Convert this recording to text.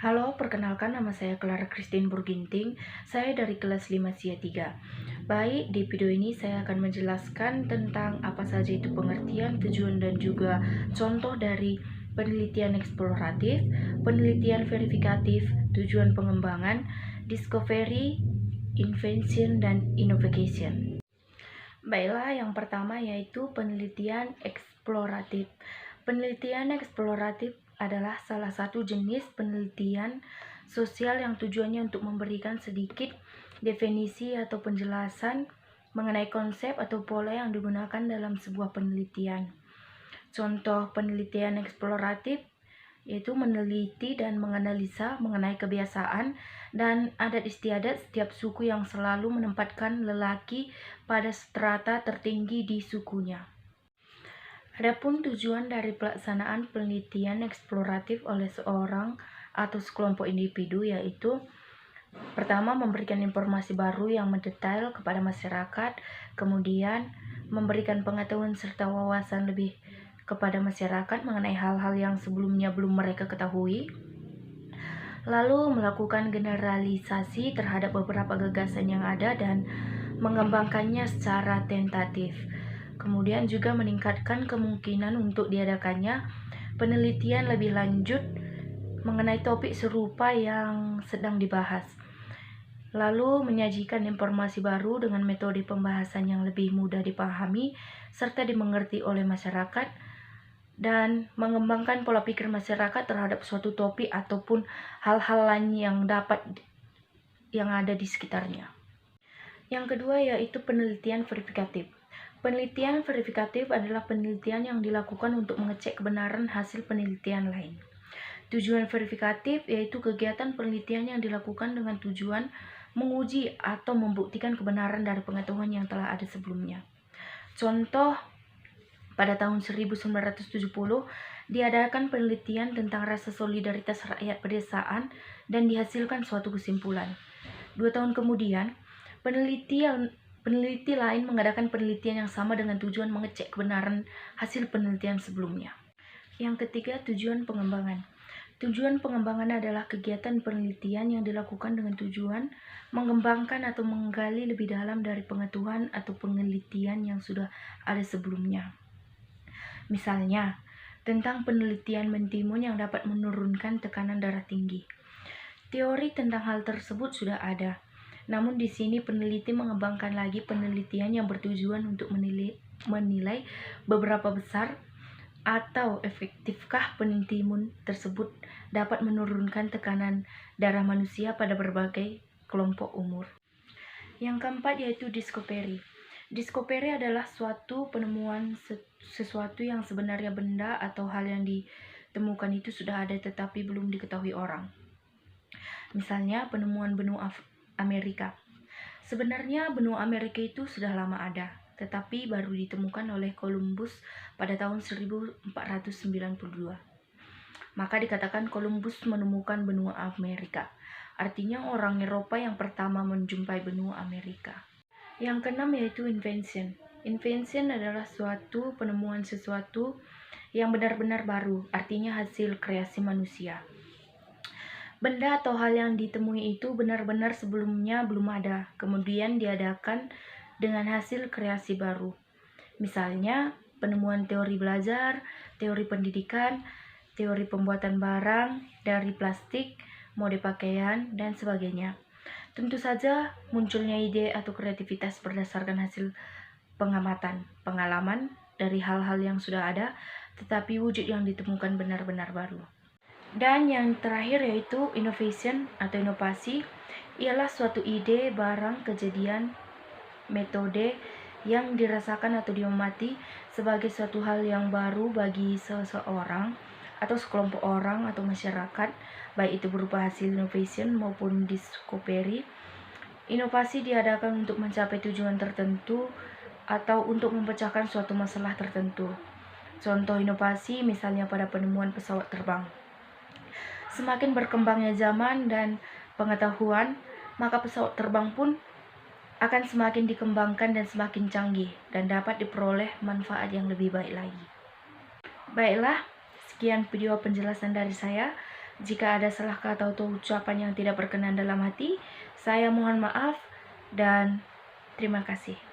Halo, perkenalkan nama saya Clara Christine Burginting. Saya dari kelas 5 SIA 3. Baik, di video ini saya akan menjelaskan tentang apa saja itu pengertian, tujuan, dan juga contoh dari penelitian eksploratif, penelitian verifikatif, tujuan pengembangan, discovery, invention, dan innovation. Baiklah, yang pertama yaitu penelitian eksploratif. Penelitian eksploratif adalah salah satu jenis penelitian sosial yang tujuannya untuk memberikan sedikit definisi atau penjelasan mengenai konsep atau pola yang digunakan dalam sebuah penelitian. Contoh penelitian eksploratif yaitu meneliti dan menganalisa mengenai kebiasaan dan adat istiadat setiap suku yang selalu menempatkan lelaki pada strata tertinggi di sukunya. Adapun tujuan dari pelaksanaan penelitian eksploratif oleh seorang atau sekelompok individu yaitu pertama, memberikan informasi baru yang mendetail kepada masyarakat, kemudian memberikan pengetahuan serta wawasan lebih kepada masyarakat mengenai hal-hal yang sebelumnya belum mereka ketahui, lalu melakukan generalisasi terhadap beberapa gagasan yang ada dan mengembangkannya secara tentatif. Kemudian juga meningkatkan kemungkinan untuk diadakannya penelitian lebih lanjut mengenai topik serupa yang sedang dibahas. Lalu menyajikan informasi baru dengan metode pembahasan yang lebih mudah dipahami serta dimengerti oleh masyarakat, dan mengembangkan pola pikir masyarakat terhadap suatu topik ataupun hal-hal lain yang ada di sekitarnya. Yang kedua yaitu penelitian verifikatif. Penelitian verifikatif adalah penelitian yang dilakukan untuk mengecek kebenaran hasil penelitian lain. Tujuan verifikatif yaitu kegiatan penelitian yang dilakukan dengan tujuan menguji atau membuktikan kebenaran dari pengetahuan yang telah ada sebelumnya. Contoh, pada tahun 1970 diadakan penelitian tentang rasa solidaritas rakyat pedesaan dan dihasilkan suatu kesimpulan. 2 tahun kemudian, peneliti lain mengadakan penelitian yang sama dengan tujuan mengecek kebenaran hasil penelitian sebelumnya. Yang ketiga, tujuan pengembangan. Tujuan pengembangan adalah kegiatan penelitian yang dilakukan dengan tujuan mengembangkan atau menggali lebih dalam dari pengetahuan atau penelitian yang sudah ada sebelumnya. Misalnya, tentang penelitian mentimun yang dapat menurunkan tekanan darah tinggi. Teori tentang hal tersebut sudah ada. Namun di sini peneliti mengembangkan lagi penelitian yang bertujuan untuk menilai beberapa besar atau efektifkah mentimun tersebut dapat menurunkan tekanan darah manusia pada berbagai kelompok umur. Yang keempat yaitu discovery. Discovery adalah suatu penemuan sesuatu yang sebenarnya benda atau hal yang ditemukan itu sudah ada tetapi belum diketahui orang. Misalnya penemuan benua Amerika. Sebenarnya benua Amerika itu sudah lama ada, tetapi baru ditemukan oleh Columbus pada tahun 1492. Maka dikatakan Columbus menemukan benua Amerika. Artinya orang Eropa yang pertama menjumpai benua Amerika. Yang keenam yaitu invention. Invention adalah suatu penemuan sesuatu yang benar-benar baru, artinya hasil kreasi manusia. Benda atau hal yang ditemui itu benar-benar sebelumnya belum ada, kemudian diadakan dengan hasil kreasi baru. Misalnya, penemuan teori belajar, teori pendidikan, teori pembuatan barang dari plastik, mode pakaian, dan sebagainya. Tentu saja munculnya ide atau kreativitas berdasarkan hasil pengamatan, pengalaman dari hal-hal yang sudah ada, tetapi wujud yang ditemukan benar-benar baru. Dan yang terakhir yaitu innovation atau inovasi, ialah suatu ide, barang, kejadian, metode yang dirasakan atau diamati sebagai suatu hal yang baru bagi seseorang atau sekelompok orang atau masyarakat, baik itu berupa hasil innovation maupun discovery. Inovasi diadakan untuk mencapai tujuan tertentu atau untuk memecahkan suatu masalah tertentu. Contoh inovasi misalnya pada penemuan pesawat terbang. Semakin berkembangnya zaman dan pengetahuan, maka pesawat terbang pun akan semakin dikembangkan dan semakin canggih dan dapat diperoleh manfaat yang lebih baik lagi. Baiklah, sekian video penjelasan dari saya. Jika ada salah kata atau ucapan yang tidak berkenan dalam hati, saya mohon maaf dan terima kasih.